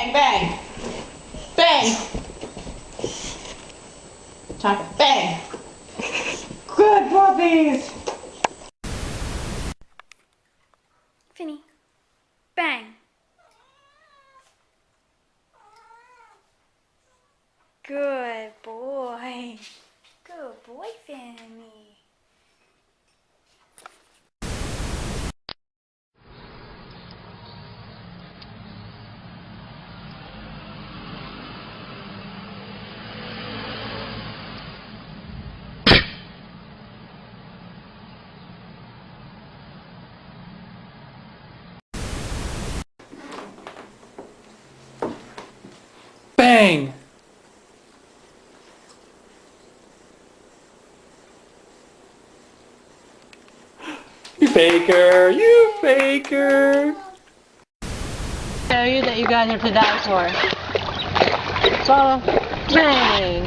Bang, bang. Bang. Chaka, bang. Good puppies. Finny. Bang. Good boy. Good boy, Finny. Bang! You faker! You faker! Tell you that you guys are to die for. So, bang.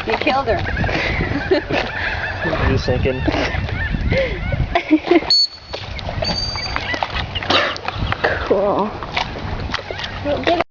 You killed her. Just thinking. Cool. Well,